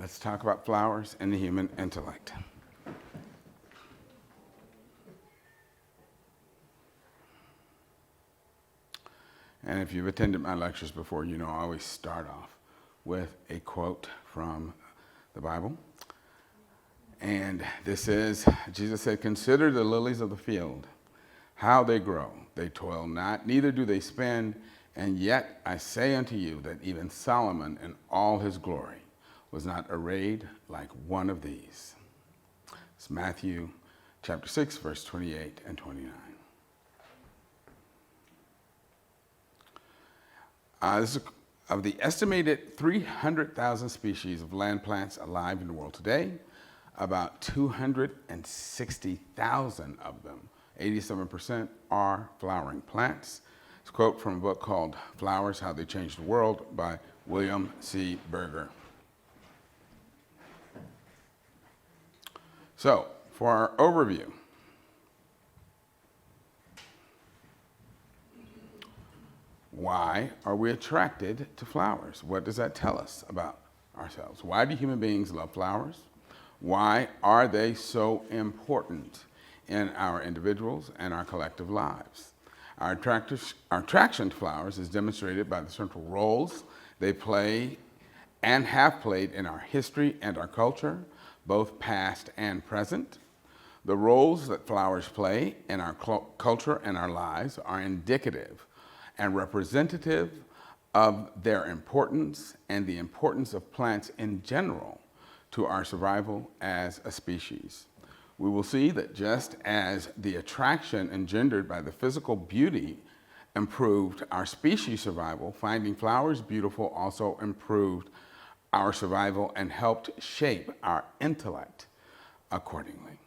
let's talk about flowers and the human intellect. And if you've attended my lectures before, you know I always start off with a quote from the Bible. And this is, Jesus said, "Consider the lilies of the field, how they grow. They toil not, neither do they spin. And yet I say unto you that even Solomon in all his glory was not arrayed like one of these." It's Matthew chapter 6, verse 28 and 29. This is of the estimated 300,000 species of land plants alive in the world today, about 260,000 of them, 87%, are flowering plants. It's a quote from a book called Flowers, How They Changed the World by William C. Berger. So, for our overview, why are we attracted to flowers? What does that tell us about ourselves? Why do human beings love flowers? Why are they so important in our individuals and our collective lives? Our attraction to flowers is demonstrated by the central roles they play and have played in our history and our culture, both past and present. The roles that flowers play in our culture and our lives are indicative and representative of their importance and the importance of plants in general to our survival as a species. We will see that just as the attraction engendered by the physical beauty improved our species survival, finding flowers beautiful also improved our survival and helped shape our intellect accordingly.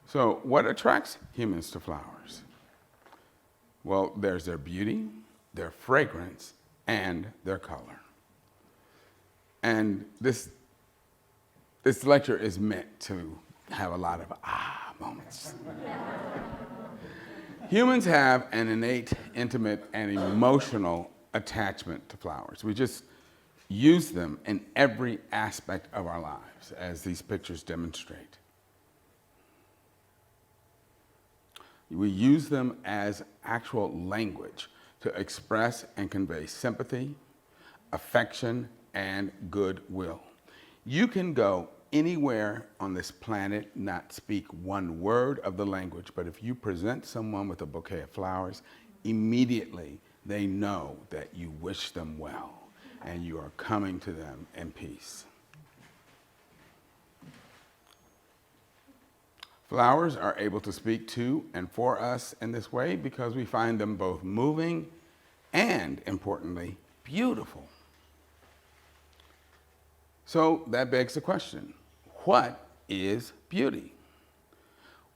So what attracts humans to flowers? Well, there's their beauty, their fragrance, and their color. And this lecture is meant to have a lot of moments. Humans have an innate, intimate, and emotional attachment to flowers. We just use them in every aspect of our lives, as these pictures demonstrate. We use them as actual language to express and convey sympathy, affection, and goodwill. You can go anywhere on this planet, not speak one word of the language, but if you present someone with a bouquet of flowers, immediately they know that you wish them well and you are coming to them in peace. Flowers are able to speak to and for us in this way because we find them both moving and, importantly, beautiful. So that begs the question, what is beauty?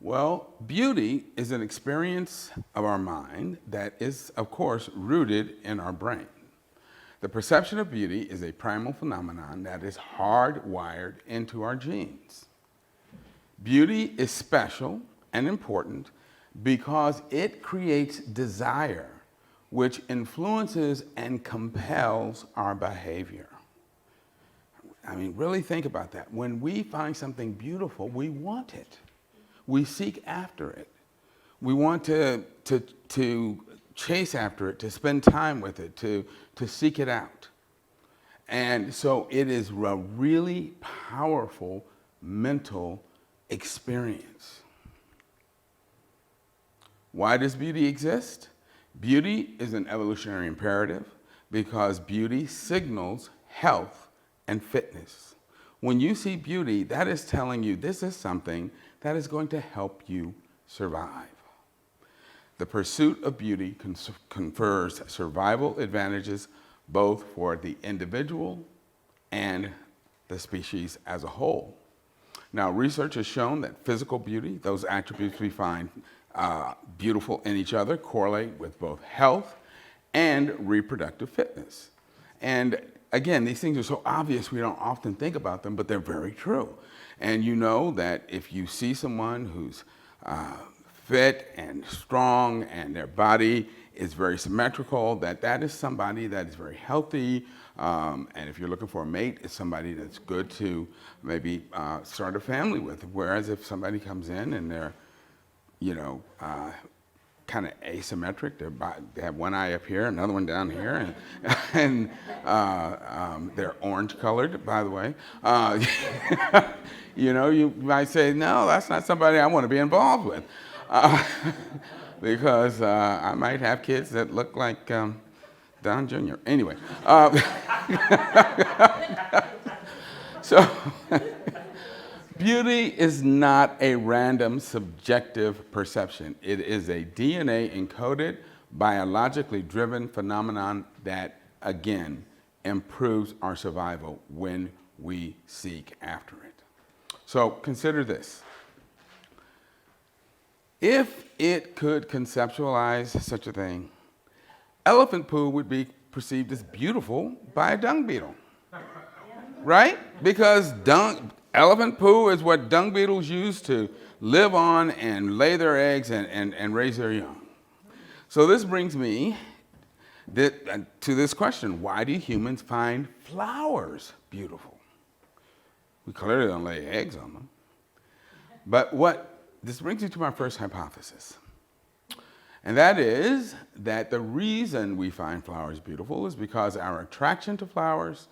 Well, beauty is an experience of our mind that is, of course, rooted in our brain. The perception of beauty is a primal phenomenon that is hardwired into our genes. Beauty is special and important because it creates desire, which influences and compels our behavior. I mean, really think about that. When we find something beautiful, we want it. We seek after it. We want to chase after it, to spend time with it, to seek it out. And so it is a really powerful mental experience. Why does beauty exist? Beauty is an evolutionary imperative because beauty signals health and fitness. When you see beauty, that is telling you this is something that is going to help you survive. The pursuit of beauty confers survival advantages both for the individual and the species as a whole. Now, research has shown that physical beauty, those attributes we find beautiful in each other, correlate with both health and reproductive fitness. And again, these things are so obvious we don't often think about them, but they're very true. And you know that if you see someone who's fit and strong, and their body is very symmetrical, that is somebody that is very healthy. And if you're looking for a mate, it's somebody that's good to maybe start a family with. Whereas if somebody comes in and they're, kind of asymmetric, they have one eye up here, another one down here, and they're orange colored, by the way. You might say, no, that's not somebody I want to be involved with. Because I might have kids that look like Don Jr. Anyway, so beauty is not a random subjective perception. It is a DNA encoded, biologically driven phenomenon that, again, improves our survival when we seek after it. So consider this. If it could conceptualize such a thing, elephant poo would be perceived as beautiful by a dung beetle, right? Because elephant poo is what dung beetles use to live on and lay their eggs and raise their young. So this brings me to this question: why do humans find flowers beautiful? We clearly don't lay eggs on them. But this brings me to my first hypothesis. And that is that the reason we find flowers beautiful is because our attraction to flowers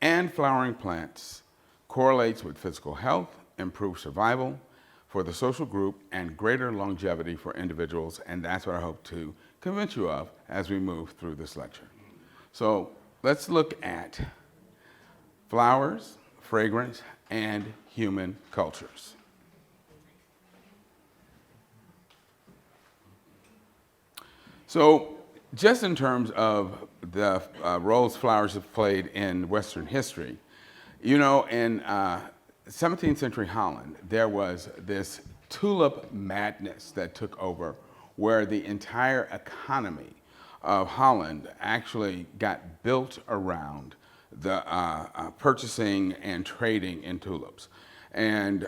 and flowering plants correlates with physical health, improved survival for the social group, and greater longevity for individuals. And that's what I hope to convince you of as we move through this lecture. So let's look at flowers, fragrance, and human cultures. So just in terms of the roles flowers have played in Western history, in 17th century Holland, there was this tulip madness that took over, where the entire economy of Holland actually got built around the purchasing and trading in tulips. And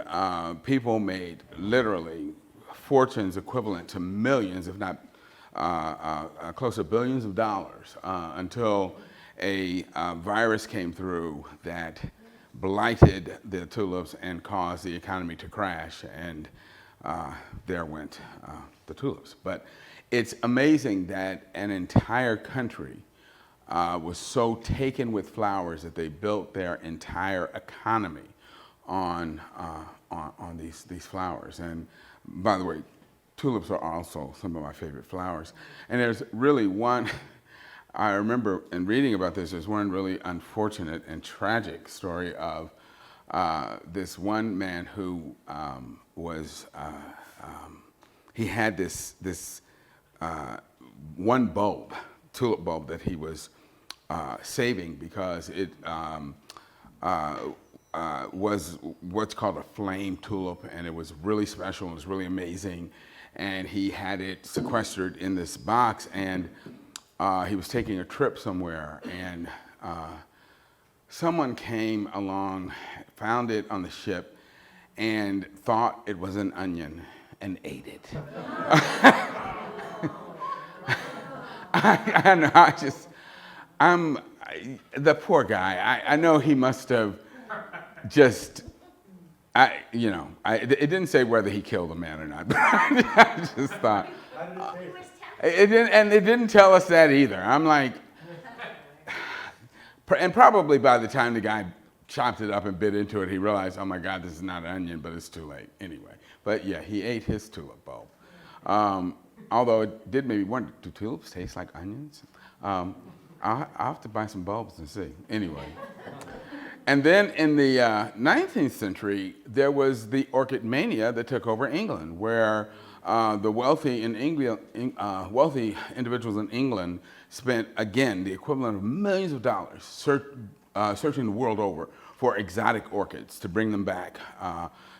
people made literally fortunes equivalent to millions, if not close to billions of dollars, until a virus came through that blighted the tulips and caused the economy to crash, and there went the tulips. But it's amazing that an entire country was so taken with flowers that they built their entire economy on these flowers. And by the way, tulips are also some of my favorite flowers. And there's really one, I remember in reading about this, there's one really unfortunate and tragic story of this one man who he had this one bulb, tulip bulb, that he was saving because it was what's called a flame tulip, and it was really special, it was really amazing. And he had it sequestered in this box, and he was taking a trip somewhere, and someone came along, found it on the ship, and thought it was an onion and ate it. I know, the poor guy, I know he must have just, it didn't say whether he killed the man or not, but I just thought, it didn't tell us that either. I'm like, and probably by the time the guy chopped it up and bit into it, he realized, oh my God, this is not an onion, but it's too late anyway. But yeah, he ate his tulip bulb. Although it did maybe wonder, do tulips taste like onions? I'll have to buy some bulbs and see. Anyway. And then in the 19th century, there was the orchid mania that took over England, where the wealthy individuals in England spent, again, the equivalent of millions of dollars searching the world over for exotic orchids to bring them back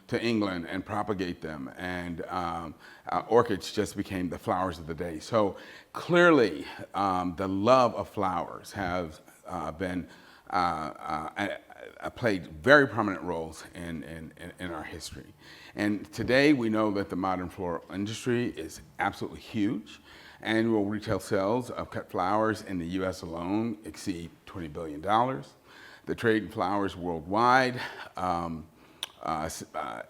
to England and propagate them. And orchids just became the flowers of the day. So clearly, the love of flowers has been played very prominent roles in our history. And today we know that the modern floral industry is absolutely huge. Annual retail sales of cut flowers in the US alone exceed $20 billion. The trade in flowers worldwide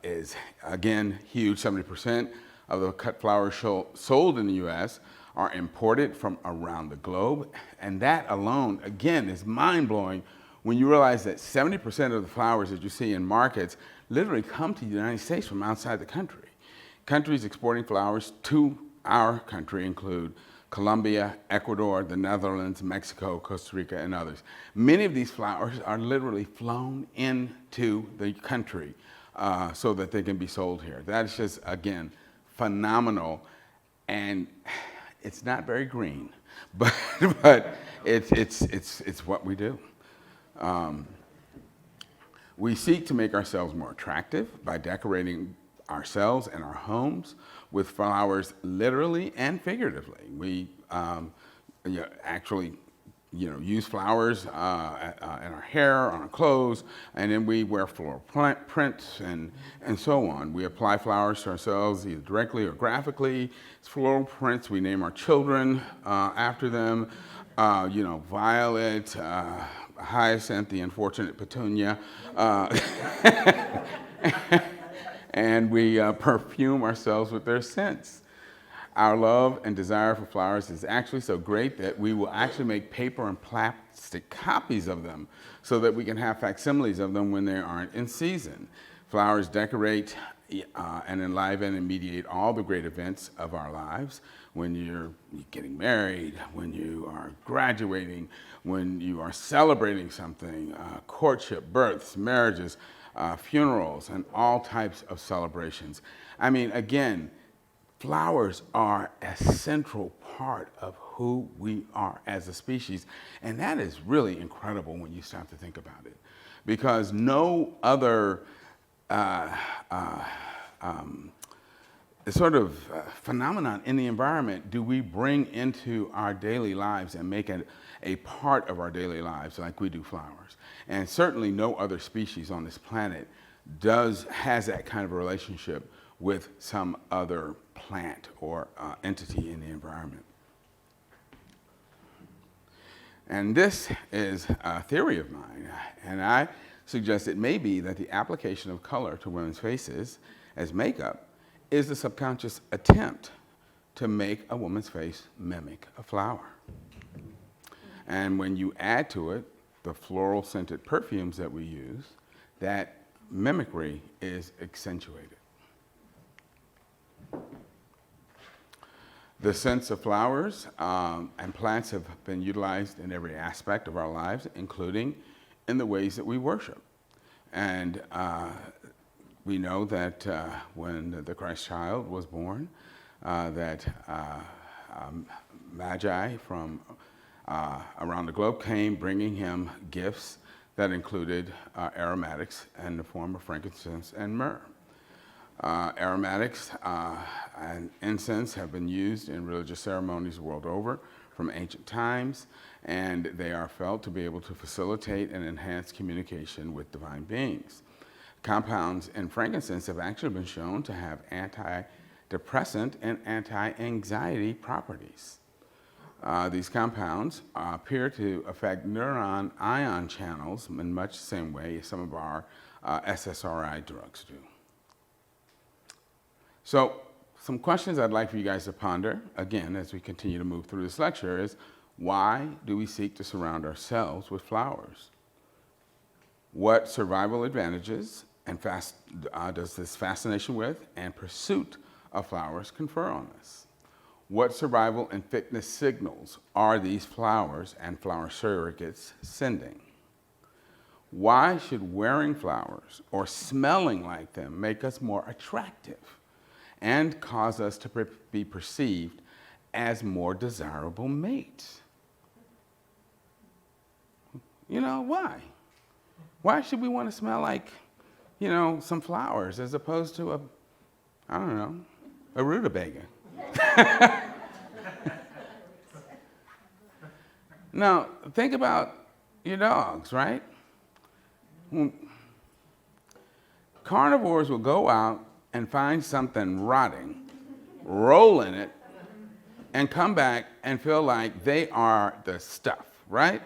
is, again, huge. 70% of the cut flowers sold in the US are imported from around the globe. And that alone, again, is mind-blowing when you realize that 70% of the flowers that you see in markets literally come to the United States from outside the country. Countries exporting flowers to our country include Colombia, Ecuador, the Netherlands, Mexico, Costa Rica, and others. Many of these flowers are literally flown into the country so that they can be sold here. That is just, again, phenomenal. And it's not very green, but it's what we do. We seek to make ourselves more attractive by decorating ourselves and our homes with flowers literally and figuratively. We actually use flowers in our hair, on our clothes, and then we wear floral prints and so on. We apply flowers to ourselves either directly or graphically. It's floral prints. We name our children after them. Violet, hyacinth, the unfortunate petunia. And we perfume ourselves with their scents. Our love and desire for flowers is actually so great that we will actually make paper and plastic copies of them so that we can have facsimiles of them when they aren't in season. Flowers decorate and enliven and mediate all the great events of our lives. When you're getting married, when you are graduating, when you are celebrating something, courtship, births, marriages, funerals, and all types of celebrations. I mean, again, flowers are a central part of who we are as a species, and that is really incredible when you start to think about it, because no other sort of phenomenon in the environment do we bring into our daily lives and make it a part of our daily lives like we do flowers. And certainly no other species on this planet has that kind of a relationship with some other plant or entity in the environment. And this is a theory of mine, and I suggest it may be that the application of color to women's faces as makeup is the subconscious attempt to make a woman's face mimic a flower. And when you add to it the floral scented perfumes that we use, that mimicry is accentuated. The scents of flowers and plants have been utilized in every aspect of our lives, including in the ways that we worship. And we know that when the Christ child was born, that Magi from around the globe came bringing him gifts that included aromatics in the form of frankincense and myrrh. Aromatics and incense have been used in religious ceremonies world over from ancient times, and they are felt to be able to facilitate and enhance communication with divine beings. Compounds in frankincense have actually been shown to have antidepressant and anti-anxiety properties. These compounds appear to affect neuron ion channels in much the same way as some of our SSRI drugs do. So, some questions I'd like for you guys to ponder, again, as we continue to move through this lecture is, why do we seek to surround ourselves with flowers? What survival advantages and does this fascination with and pursuit of flowers confer on us? What survival and fitness signals are these flowers and flower surrogates sending? Why should wearing flowers or smelling like them make us more attractive and cause us to be perceived as more desirable mates? Why? Why should we want to smell like, some flowers as opposed to a rutabaga? Now, think about your dogs, right? Carnivores will go out and find something rotting, roll in it, and come back and feel like they are the stuff, right?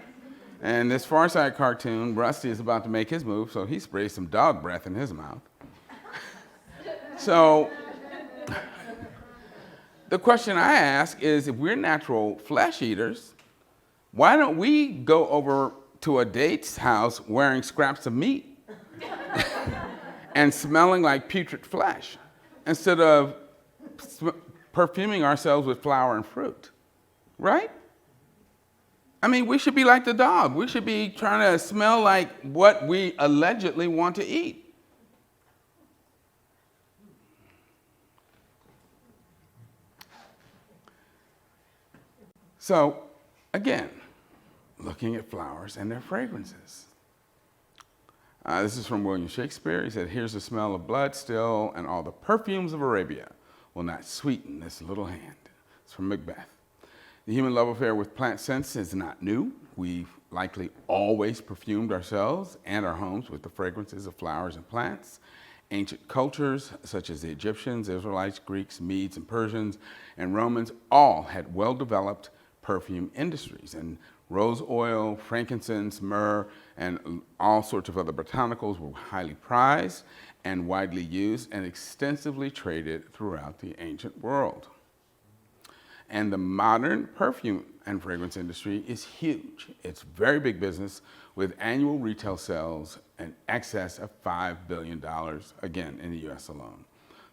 And this Far Side cartoon, Rusty is about to make his move, so he sprays some dog breath in his mouth. So the question I ask is, if we're natural flesh eaters, why don't we go over to a date's house wearing scraps of meat and smelling like putrid flesh instead of perfuming ourselves with flour and fruit, right? I mean, we should be like the dog. We should be trying to smell like what we allegedly want to eat. So, again, looking at flowers and their fragrances. This is from William Shakespeare. He said, "Here's the smell of blood still, and all the perfumes of Arabia will not sweeten this little hand." It's from Macbeth. The human love affair with plant scents is not new. We've likely always perfumed ourselves and our homes with the fragrances of flowers and plants. Ancient cultures, such as the Egyptians, Israelites, Greeks, Medes, and Persians, and Romans, all had well-developed perfume industries. And rose oil, frankincense, myrrh, and all sorts of other botanicals were highly prized and widely used and extensively traded throughout the ancient world. And the modern perfume and fragrance industry is huge. It's very big business with annual retail sales in excess of $5 billion, again, in the US alone.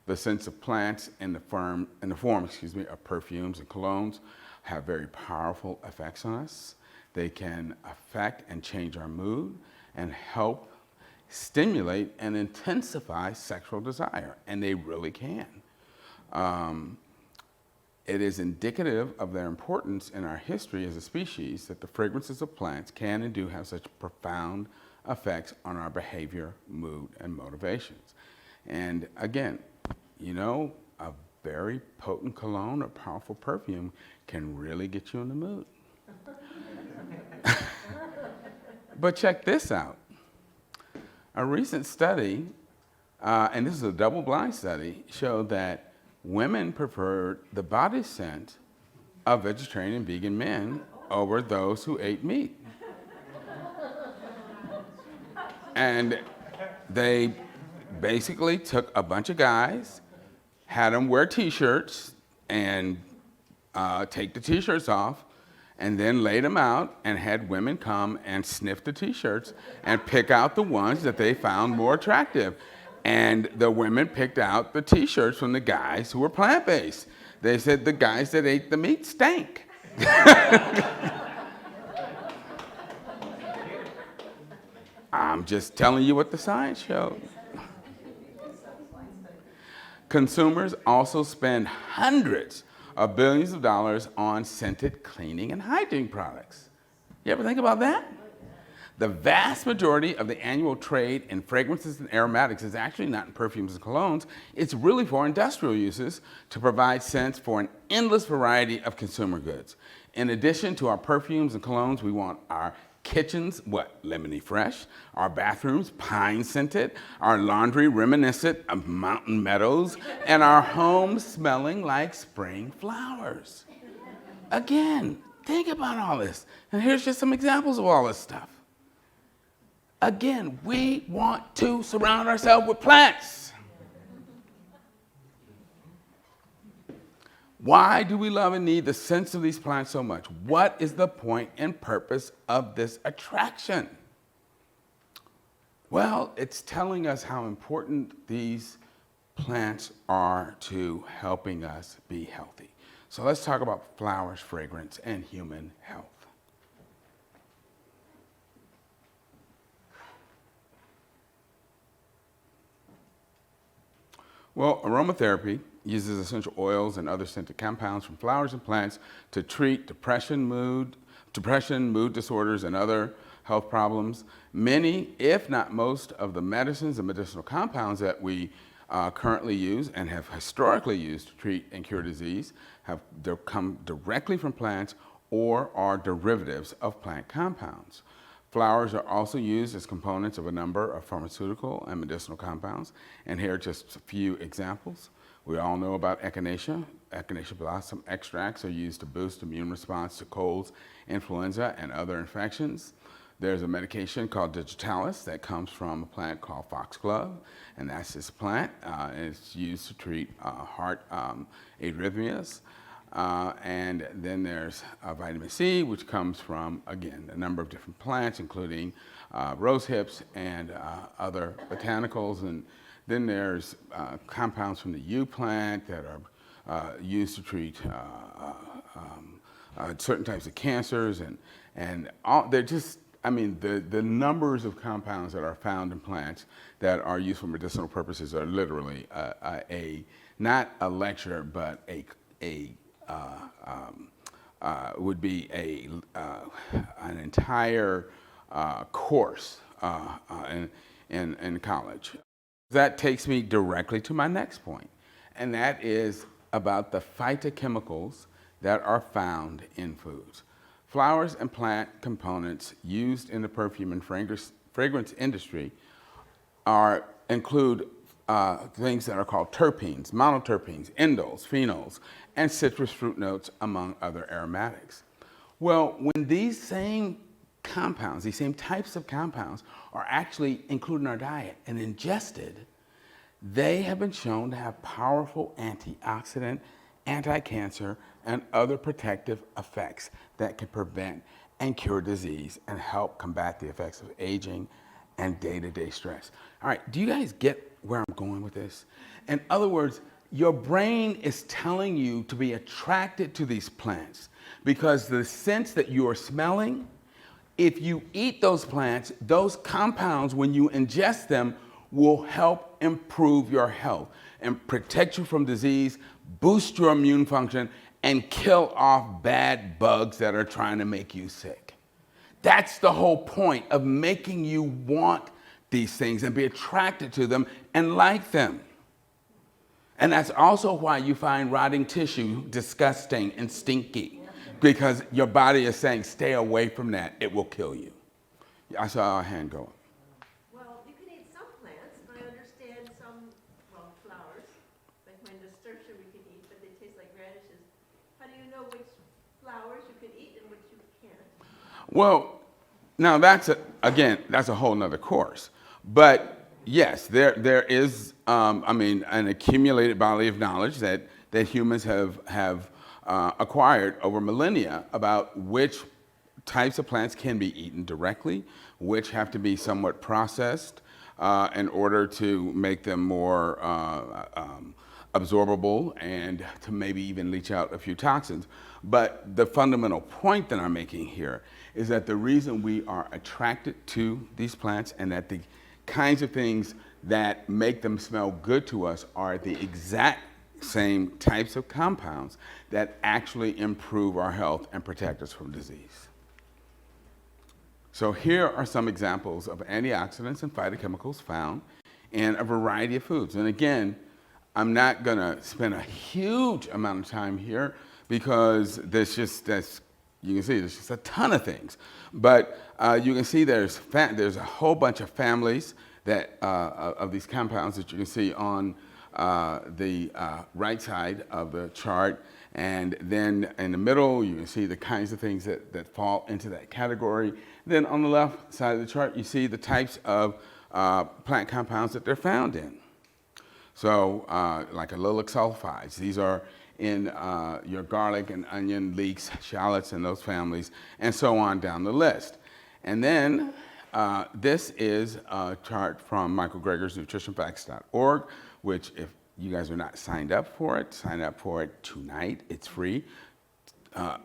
The scents of plants in the form of perfumes and colognes have very powerful effects on us. They can affect and change our mood and help stimulate and intensify sexual desire, and they really can. It is indicative of their importance in our history as a species that the fragrances of plants can and do have such profound effects on our behavior, mood, and motivations. And again, you know, a very potent cologne or powerful perfume can really get you in the mood. But check this out. A recent study, and this is a double-blind study, showed that women preferred the body scent of vegetarian and vegan men over those who ate meat. And they basically took a bunch of guys, had them wear t-shirts and take the t-shirts off, and then laid them out and had women come and sniff the t-shirts and pick out the ones that they found more attractive. And the women picked out the t-shirts from the guys who were plant-based. They said the guys that ate the meat stank. I'm just telling you what the science showed. Consumers also spend hundreds of billions of dollars on scented cleaning and hygiene products. You ever think about that? The vast majority of the annual trade in fragrances and aromatics is actually not in perfumes and colognes. It's really for industrial uses to provide scents for an endless variety of consumer goods. In addition to our perfumes and colognes, we want our kitchens, lemony fresh, our bathrooms, pine scented, our laundry reminiscent of mountain meadows, and our homes smelling like spring flowers. Again, think about all this. And here's just some examples of all this stuff. Again, we want to surround ourselves with plants. Why do we love and need the scents of these plants so much? What is the point and purpose of this attraction? Well, it's telling us how important these plants are to helping us be healthy. So let's talk about flowers, fragrance, and human health. Well, aromatherapy uses essential oils and other scented compounds from flowers and plants to treat depression, mood disorders, and other health problems. Many, if not most, of the medicines and medicinal compounds that we currently use and have historically used to treat and cure disease have come directly from plants or are derivatives of plant compounds. Flowers are also used as components of a number of pharmaceutical and medicinal compounds. And here are just a few examples. We all know about echinacea. Echinacea blossom extracts are used to boost immune response to colds, influenza, and other infections. There's a medication called digitalis that comes from a plant called foxglove, and that's this plant. And it's used to treat heart arrhythmias. And then there's vitamin C, which comes from, again, a number of different plants, including rose hips and other botanicals. And then there's compounds from the yew plant that are used to treat certain types of cancers. And they're just, I mean, the numbers of compounds that are found in plants that are used for medicinal purposes are literally not a lecture, but would be an entire course in college. That takes me directly to my next point, and that is about the phytochemicals that are found in foods. Flowers and plant components used in the perfume and fragrance industry include things that are called terpenes, monoterpenes, indoles, phenols, and citrus fruit notes, among other aromatics. Well, when these same compounds, these same types of compounds, are actually included in our diet and ingested, they have been shown to have powerful antioxidant, anti-cancer, and other protective effects that can prevent and cure disease and help combat the effects of aging and day-to-day stress. All right, do you guys get where I'm going with this? In other words, your brain is telling you to be attracted to these plants because the scents that you are smelling, if you eat those plants, those compounds, when you ingest them, will help improve your health and protect you from disease, boost your immune function, and kill off bad bugs that are trying to make you sick. That's the whole point of making you want these things and be attracted to them and like them. And that's also why you find rotting tissue disgusting and stinky, because your body is saying, stay away from that, it will kill you. I saw a hand go up. Well, you can eat some plants, but I understand some, well, flowers, like my nasturtium we can eat, but they taste like radishes. How do you know which flowers you can eat and which you can't? Well, now that's a whole nother course. But yes, there is, an accumulated body of knowledge that humans have acquired over millennia about which types of plants can be eaten directly, which have to be somewhat processed in order to make them more absorbable and to maybe even leach out a few toxins. But the fundamental point that I'm making here is that the reason we are attracted to these plants and that the kinds of things that make them smell good to us are the exact same types of compounds that actually improve our health and protect us from disease. So here are some examples of antioxidants and phytochemicals found in a variety of foods. And again, I'm not going to spend a huge amount of time here because you can see there's just a ton of things. But you can see there's a whole bunch of families that of these compounds that you can see on the right side of the chart. And then in the middle, you can see the kinds of things that fall into that category. Then on the left side of the chart, you see the types of plant compounds that they're found in. So like allylic sulfides, these are in your garlic and onion, leeks, shallots, and those families, and so on down the list. And then this is a chart from Michael Greger's nutritionfacts.org, which if you guys are not signed up for it, sign up for it tonight. It's free.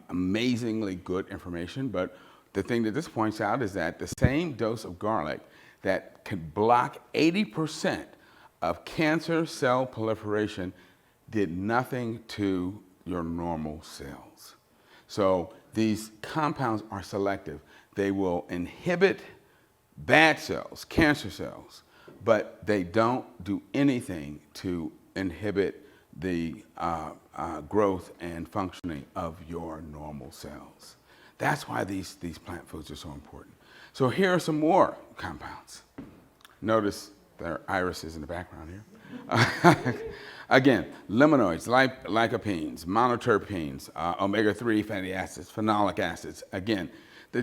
Amazingly good information. But the thing that this points out is that the same dose of garlic that could block 80% of cancer cell proliferation did nothing to your normal cells. So these compounds are selective. They will inhibit bad cells, cancer cells, but they don't do anything to inhibit the growth and functioning of your normal cells. That's why these plant foods are so important. So here are some more compounds. Notice there are irises in the background here. Again, limonoids, lycopenes, monoterpenes, omega-3 fatty acids, phenolic acids. Again, the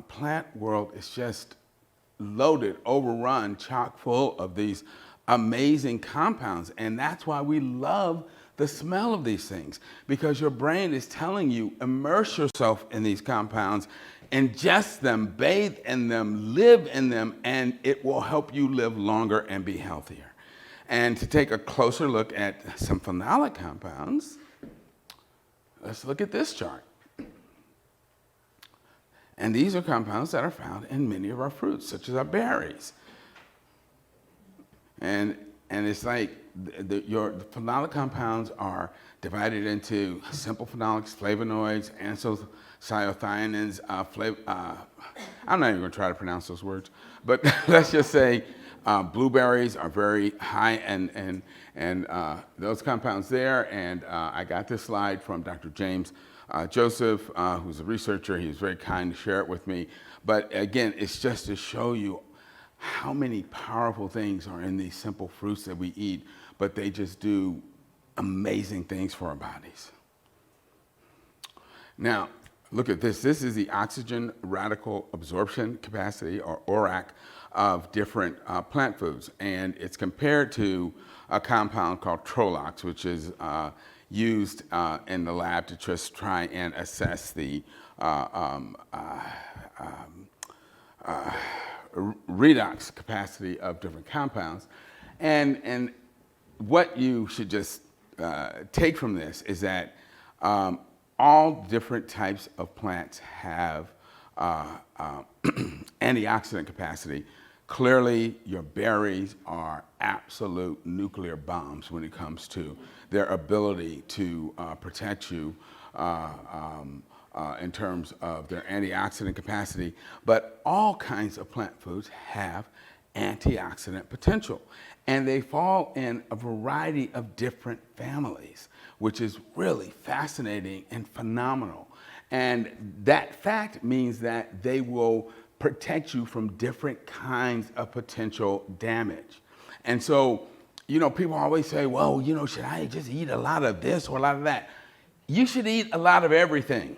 plant world is just loaded, overrun, chock full of these amazing compounds. And that's why we love the smell of these things, because your brain is telling you, immerse yourself in these compounds, ingest them, bathe in them, live in them, and it will help you live longer and be healthier. And to take a closer look at some phenolic compounds, let's look at this chart. And these are compounds that are found in many of our fruits, such as our berries. And it's like the phenolic compounds are divided into simple phenolics, flavonoids, anthocyanins, I'm not even going to try to pronounce those words, but let's just say blueberries are very high and those compounds there. And I got this slide from Dr. James Joseph, who's a researcher. He was very kind to share it with me. But again, it's just to show you how many powerful things are in these simple fruits that we eat, but they just do amazing things for our bodies. Now, look at this. This is the oxygen radical absorption capacity, or ORAC, of different plant foods. And it's compared to a compound called Trolox, which is used in the lab to just try and assess the redox capacity of different compounds. And what you should just take from this is that all different types of plants have antioxidant capacity. Clearly, your berries are absolute nuclear bombs when it comes to their ability to protect you in terms of their antioxidant capacity. But all kinds of plant foods have antioxidant potential, and they fall in a variety of different families, which is really fascinating and phenomenal. And that fact means that they will protect you from different kinds of potential damage. And so, people always say, well, should I just eat a lot of this or a lot of that? You should eat a lot of everything.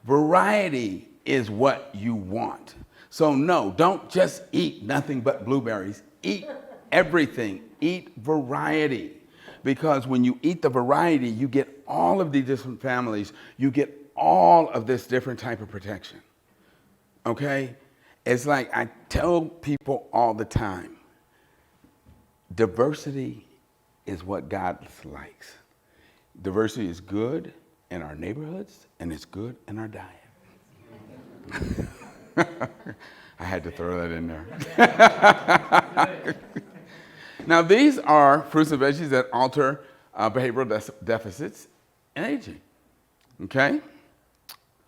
Variety is what you want. So no, don't just eat nothing but blueberries. Eat everything. Eat variety. Because when you eat the variety, you get all of these different families. You get all of this different type of protection. Okay? It's like I tell people all the time, diversity is what God likes. Diversity is good in our neighborhoods, and it's good in our diet. I had to throw that in there. Now, these are fruits and veggies that alter behavioral deficits in aging. Okay?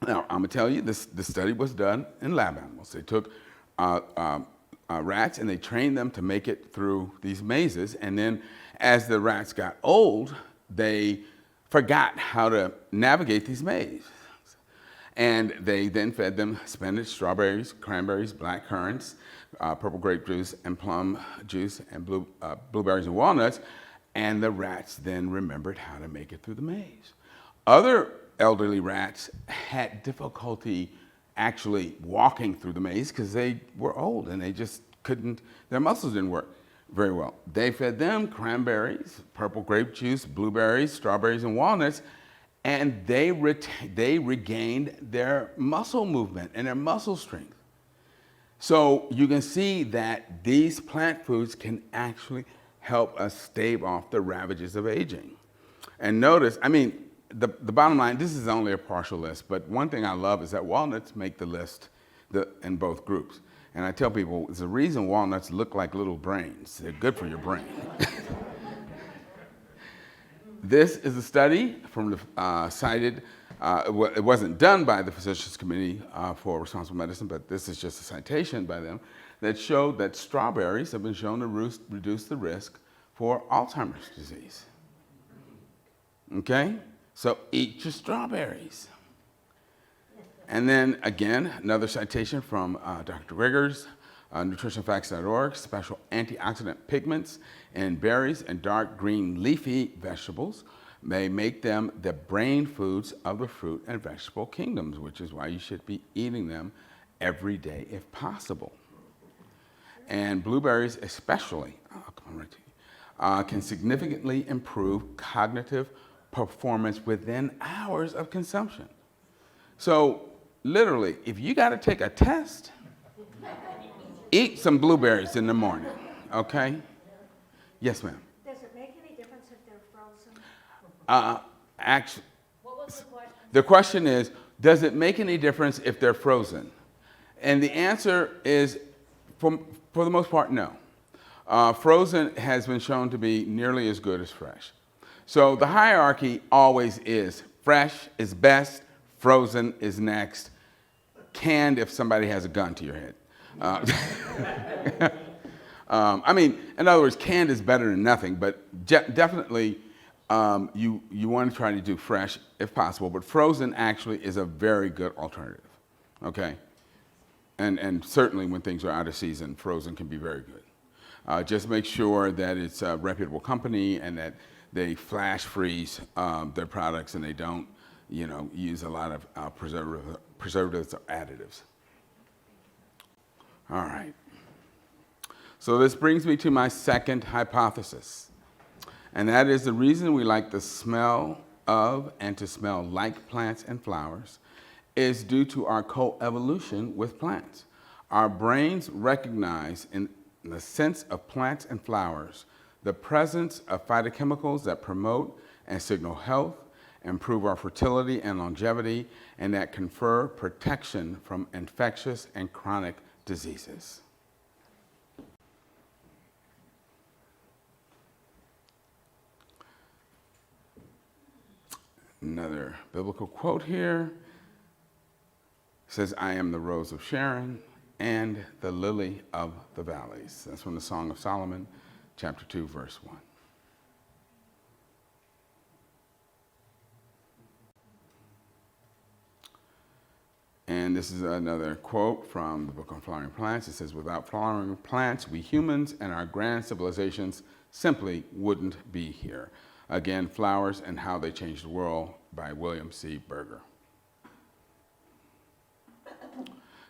Now, I'm going to tell you, this study was done in lab animals. They took rats and they trained them to make it through these mazes. And then as the rats got old, they forgot how to navigate these mazes. And they then fed them spinach, strawberries, cranberries, black currants, purple grape juice, and plum juice, and blueberries and walnuts. And the rats then remembered how to make it through the maze. Other elderly rats had difficulty actually walking through the maze because they were old and they just couldn't, their muscles didn't work very well. They fed them cranberries, purple grape juice, blueberries, strawberries, and walnuts, and they regained their muscle movement and their muscle strength. So you can see that these plant foods can actually help us stave off the ravages of aging. And notice, the bottom line, this is only a partial list, but one thing I love is that walnuts make the list in both groups. And I tell people, it's the reason walnuts look like little brains. They're good for your brain. This is a study from the cited, it wasn't done by the Physicians Committee for Responsible Medicine, but this is just a citation by them, that showed that strawberries have been shown to reduce the risk for Alzheimer's disease. Okay? So eat your strawberries. And then again, another citation from Dr. Riggers, nutritionfacts.org, special antioxidant pigments in berries and dark green leafy vegetables may make them the brain foods of the fruit and vegetable kingdoms, which is why you should be eating them every day if possible. And blueberries especially, can significantly improve cognitive performance within hours of consumption. So literally, if you got to take a test, eat some blueberries in the morning, okay? Yes, ma'am. Does it make any difference if they're frozen? Actually, What was the question? the question is, does it make any difference if they're frozen? And the answer is, for the most part, no. Frozen has been shown to be nearly as good as fresh. So the hierarchy always is fresh is best, frozen is next, canned if somebody has a gun to your head. I mean, in other words, canned is better than nothing, but definitely you want to try to do fresh if possible, but frozen actually is a very good alternative, okay? And certainly when things are out of season, frozen can be very good. Just make sure that it's a reputable company and that they flash freeze their products and they don't, use a lot of preservatives or additives. All right. So this brings me to my second hypothesis, and that is the reason we like the smell of and to smell like plants and flowers is due to our coevolution with plants. Our brains recognize in the sense of plants and flowers the presence of phytochemicals that promote and signal health, improve our fertility and longevity, and that confer protection from infectious and chronic diseases. Another biblical quote here says, I am the rose of Sharon and the lily of the valleys. That's from the Song of Solomon, chapter 2, verse 1. And this is another quote from the book on flowering plants. It says, without flowering plants, we humans and our grand civilizations simply wouldn't be here. Again, Flowers and How They Changed the World by William C. Berger.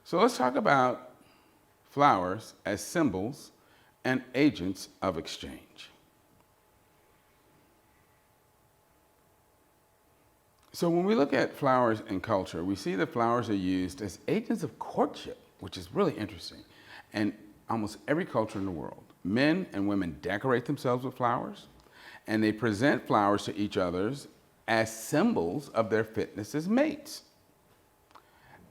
So let's talk about flowers as symbols and agents of exchange. So when we look at flowers in culture, we see that flowers are used as agents of courtship, which is really interesting. And almost every culture in the world, men and women decorate themselves with flowers, and they present flowers to each other as symbols of their fitness as mates.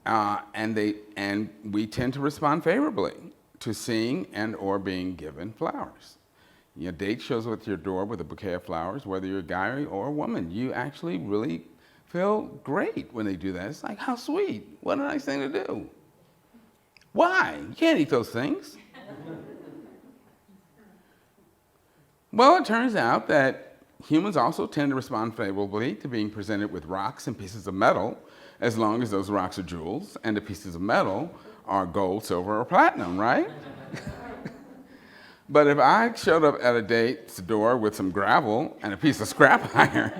And we tend to respond favorably to seeing and or being given flowers. Your date shows up at your door with a bouquet of flowers, whether you're a guy or a woman. You actually really feel great when they do that. It's like, how sweet. What a nice thing to do. Why? You can't eat those things. Well, it turns out that humans also tend to respond favorably to being presented with rocks and pieces of metal, as long as those rocks are jewels and the pieces of metal are gold, silver, or platinum, right? But if I showed up at a date's door with some gravel and a piece of scrap iron,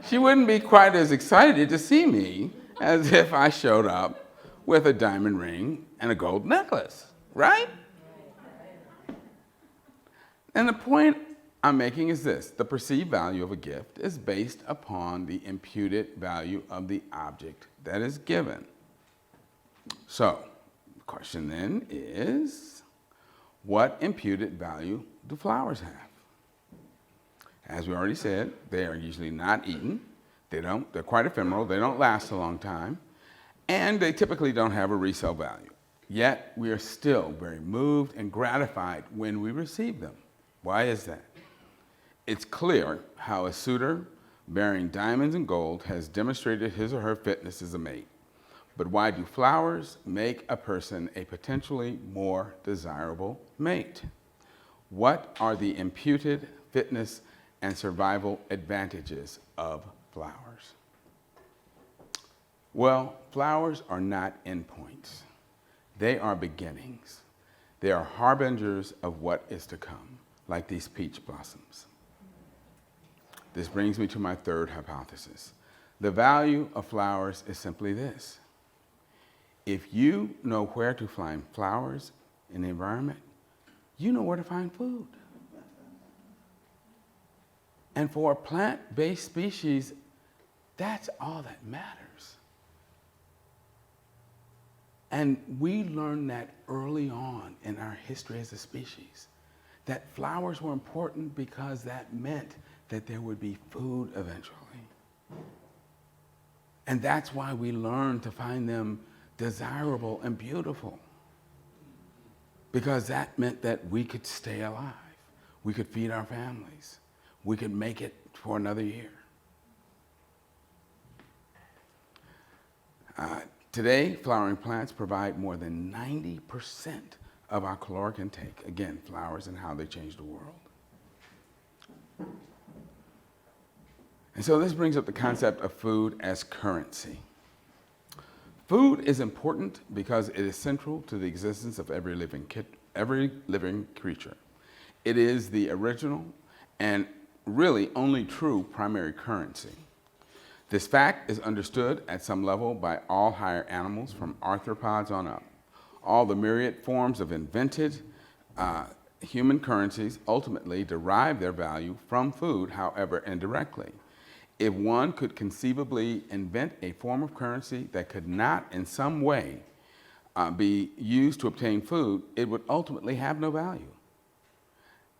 she wouldn't be quite as excited to see me as if I showed up with a diamond ring and a gold necklace, right? And the point I'm making is this: the perceived value of a gift is based upon the imputed value of the object that is given. So, the question then is, what imputed value do flowers have? As we already said, they are usually not eaten. They're quite ephemeral. They don't last a long time. And they typically don't have a resale value. Yet, we are still very moved and gratified when we receive them. Why is that? It's clear how a suitor bearing diamonds and gold has demonstrated his or her fitness as a mate. But why do flowers make a person a potentially more desirable mate? What are the imputed fitness and survival advantages of flowers? Well, flowers are not endpoints. They are beginnings. They are harbingers of what is to come, like these peach blossoms. This brings me to my third hypothesis. The value of flowers is simply this. If you know where to find flowers in the environment, you know where to find food. And for a plant-based species, that's all that matters. And we learned that early on in our history as a species, that flowers were important because that meant that there would be food eventually. And that's why we learned to find them desirable and beautiful, because that meant that we could stay alive, we could feed our families, we could make it for another year. Today, flowering plants provide more than 90% of our caloric intake. Again, flowers and how they change the world. And so this brings up the concept of food as currency. Food is important because it is central to the existence of every living creature. It is the original and really only true primary currency. This fact is understood at some level by all higher animals from arthropods on up. All the myriad forms of invented human currencies ultimately derive their value from food, however indirectly. If one could conceivably invent a form of currency that could not in some way be used to obtain food, it would ultimately have no value.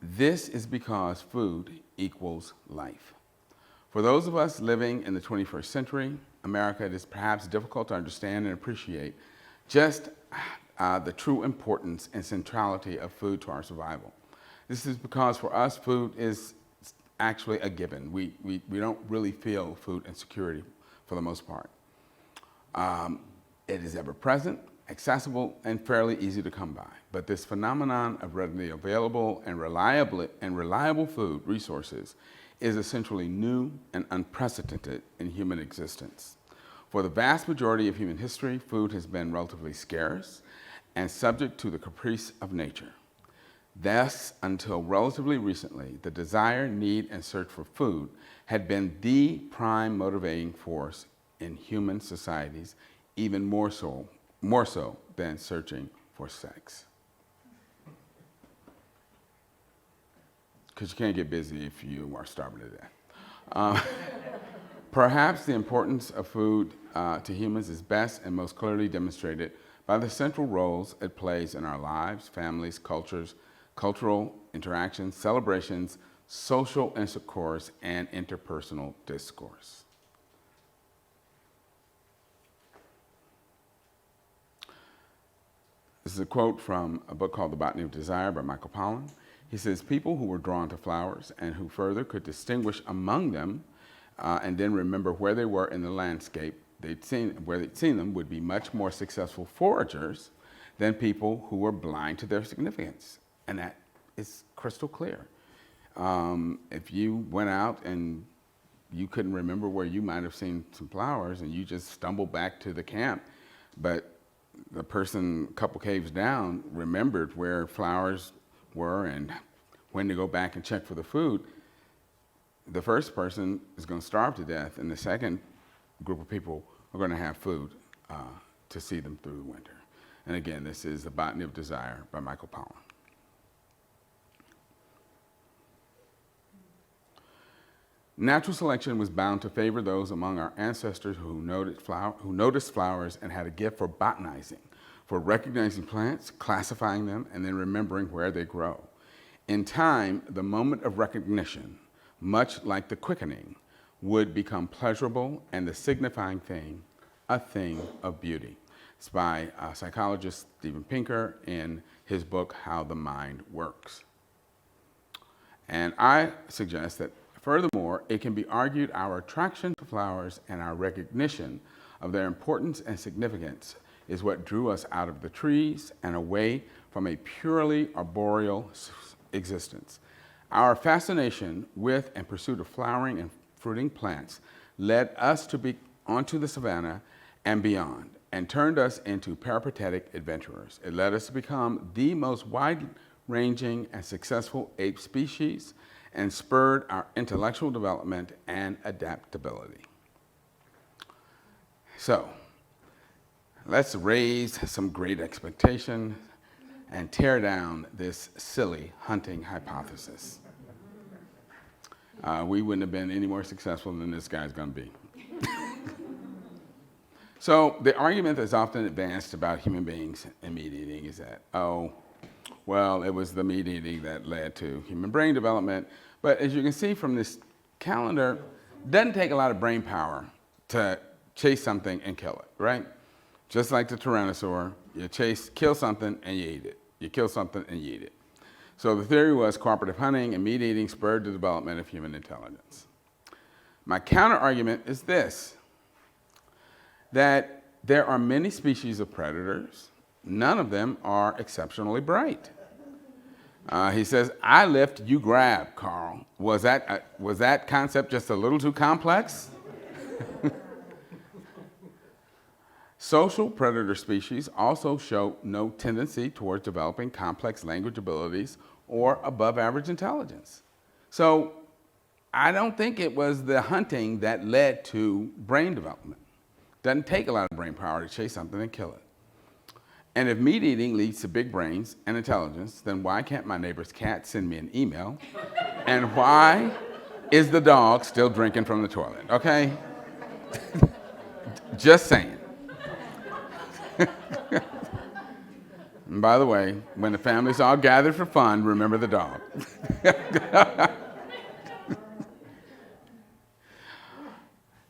This is because food equals life. For those of us living in the 21st century, America, it is perhaps difficult to understand and appreciate just the true importance and centrality of food to our survival. This is because for us, food is actually a given. We don't really feel food insecurity for the most part. It is ever present, accessible, and fairly easy to come by. But this phenomenon of readily available and reliable food resources is essentially new and unprecedented in human existence. For the vast majority of human history, food has been relatively scarce and subject to the caprice of nature. Thus, until relatively recently, the desire, need, and search for food had been the prime motivating force in human societies, even more so than searching for sex. Because you can't get busy if you are starving to death. Perhaps the importance of food to humans is best and most clearly demonstrated by the central roles it plays in our lives, families, cultures, cultural interactions, celebrations, social intercourse, and interpersonal discourse. This is a quote from a book called The Botany of Desire by Michael Pollan. He says, people who were drawn to flowers and who further could distinguish among them and then remember where they were in the landscape where they'd seen them would be much more successful foragers than people who were blind to their significance. And that is crystal clear. If you went out and you couldn't remember where you might have seen some flowers and you just stumbled back to the camp, but the person a couple caves down remembered where flowers were and when to go back and check for the food, the first person is going to starve to death, and the second group of people are going to have food to see them through the winter. And again, this is The Botany of Desire by Michael Pollan. Natural selection was bound to favor those among our ancestors who noticed flowers and had a gift for botanizing, for recognizing plants, classifying them, and then remembering where they grow. In time, the moment of recognition, much like the quickening, would become pleasurable and the signifying thing, a thing of beauty. It's by psychologist Steven Pinker in his book, How the Mind Works. And I suggest that furthermore, it can be argued our attraction to flowers and our recognition of their importance and significance is what drew us out of the trees and away from a purely arboreal existence. Our fascination with and pursuit of flowering and fruiting plants led us to be onto the savanna and beyond, and turned us into peripatetic adventurers. It led us to become the most wide-ranging and successful ape species and spurred our intellectual development and adaptability. So, let's raise some great expectations and tear down this silly hunting hypothesis. We wouldn't have been any more successful than this guy's going to be. So the argument that's often advanced about human beings and meat eating is that, oh, well, it was the meat eating that led to human brain development. But as you can see from this calendar, it doesn't take a lot of brain power to chase something and kill it, right? Just like the tyrannosaur, you kill something and you eat it. You kill something and you eat it. So the theory was cooperative hunting and meat eating spurred the development of human intelligence. My counter argument is this, that there are many species of predators. None of them are exceptionally bright. He says, I lift, you grab, Carl. Was that concept just a little too complex? Social predator species also show no tendency towards developing complex language abilities or above average intelligence. So I don't think it was the hunting that led to brain development. Doesn't take a lot of brain power to chase something and kill it. And if meat eating leads to big brains and intelligence, then why can't my neighbor's cat send me an email? And why is the dog still drinking from the toilet, okay? Just saying. And by the way, when the family's all gathered for fun, remember the dog.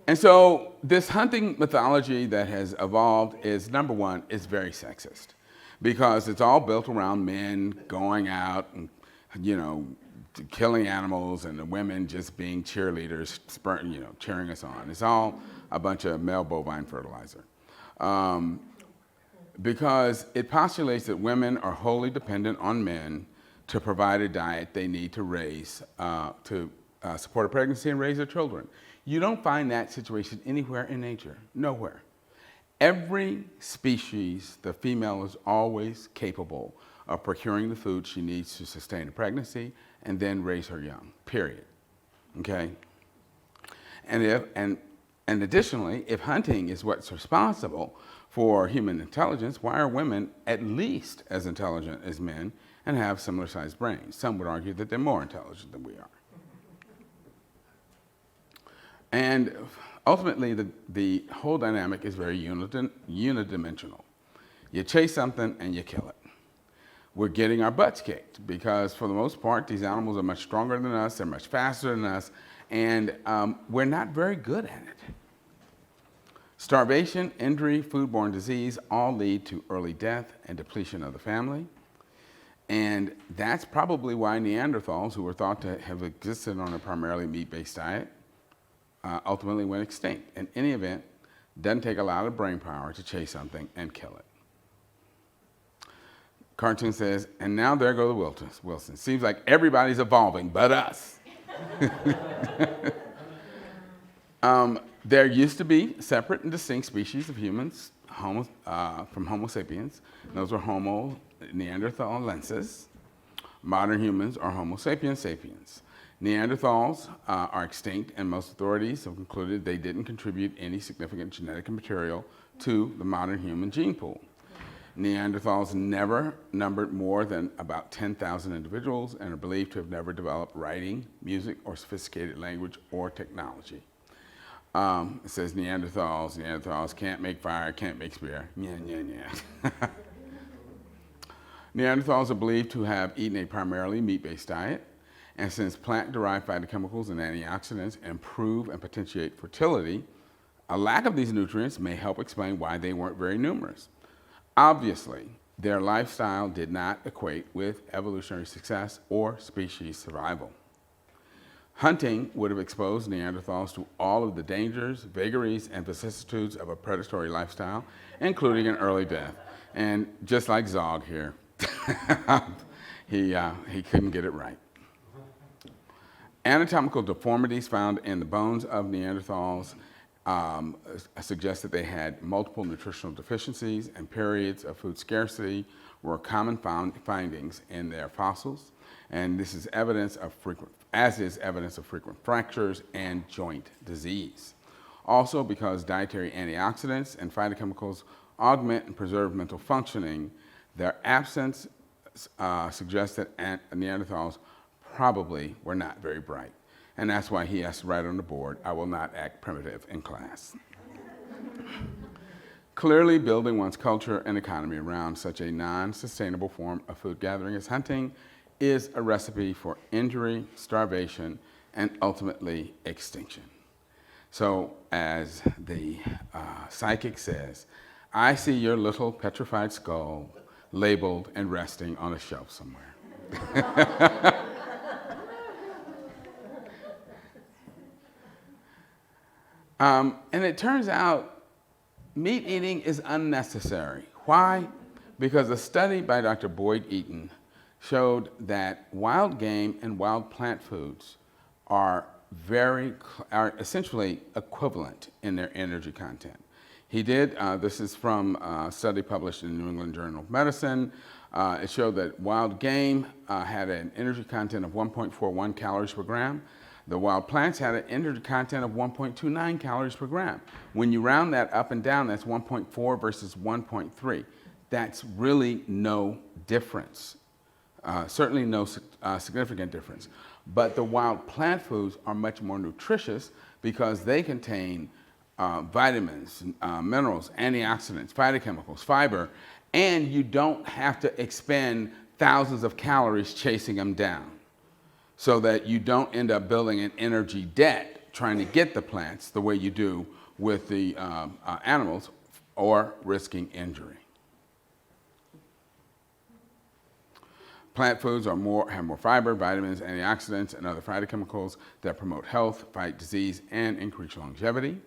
And so this hunting mythology that has evolved is, number one, is very sexist because it's all built around men going out and, killing animals and the women just being cheerleaders, cheering us on. It's all a bunch of male bovine fertilizer. Because it postulates that women are wholly dependent on men to provide a diet they need to raise, to support a pregnancy and raise their children. You don't find that situation anywhere in nature, nowhere. Every species, the female is always capable of procuring the food she needs to sustain a pregnancy and then raise her young, period, okay? And additionally, if hunting is what's responsible for human intelligence, why are women at least as intelligent as men and have similar sized brains? Some would argue that they're more intelligent than we are. And ultimately, the whole dynamic is very unidimensional. You chase something and you kill it. We're getting our butts kicked because for the most part, these animals are much stronger than us, they're much faster than us, and we're not very good at it. Starvation, injury, foodborne disease all lead to early death and depletion of the family. And that's probably why Neanderthals, who were thought to have existed on a primarily meat-based diet, ultimately went extinct. In any event, doesn't take a lot of brain power to chase something and kill it. Cartoon says, and now there go the Wilsons. Seems like everybody's evolving but us. There used to be separate and distinct species of humans from Homo sapiens. Those were Homo neanderthalensis. Modern humans are Homo sapiens sapiens. Neanderthals are extinct, and most authorities have concluded they didn't contribute any significant genetic material to the modern human gene pool. Neanderthals never numbered more than about 10,000 individuals and are believed to have never developed writing, music, or sophisticated language or technology. It says Neanderthals can't make fire, can't make spear. Yeah. Neanderthals are believed to have eaten a primarily meat-based diet, and since plant-derived phytochemicals and antioxidants improve and potentiate fertility, a lack of these nutrients may help explain why they weren't very numerous. Obviously, their lifestyle did not equate with evolutionary success or species survival. Hunting would have exposed Neanderthals to all of the dangers, vagaries, and vicissitudes of a predatory lifestyle, including an early death. And just like Zog here, he couldn't get it right. Anatomical deformities found in the bones of Neanderthals suggests that they had multiple nutritional deficiencies and periods of food scarcity were common findings in their fossils, and this is evidence of frequent fractures and joint disease. Also, because dietary antioxidants and phytochemicals augment and preserve mental functioning, their absence suggests that Neanderthals probably were not very bright. And that's why he has to write on the board, "I will not act primitive in class." Clearly, building one's culture and economy around such a non-sustainable form of food gathering as hunting is a recipe for injury, starvation, and ultimately extinction. So, as the psychic says, I see your little petrified skull labeled and resting on a shelf somewhere. And it turns out meat eating is unnecessary. Why? Because a study by Dr. Boyd Eaton showed that wild game and wild plant foods are essentially equivalent in their energy content. He did, this is from a study published in the New England Journal of Medicine. It showed that wild game had an energy content of 1.41 calories per gram. The wild plants had an energy content of 1.29 calories per gram. When you round that up and down, that's 1.4 versus 1.3. That's really no difference. Certainly no significant difference. But the wild plant foods are much more nutritious because they contain vitamins, minerals, antioxidants, phytochemicals, fiber, and you don't have to expend thousands of calories chasing them down, so that you don't end up building an energy debt trying to get the plants the way you do with the animals, or risking injury. Plant foods have more fiber, vitamins, antioxidants, and other phytochemicals that promote health, fight disease, and increase longevity.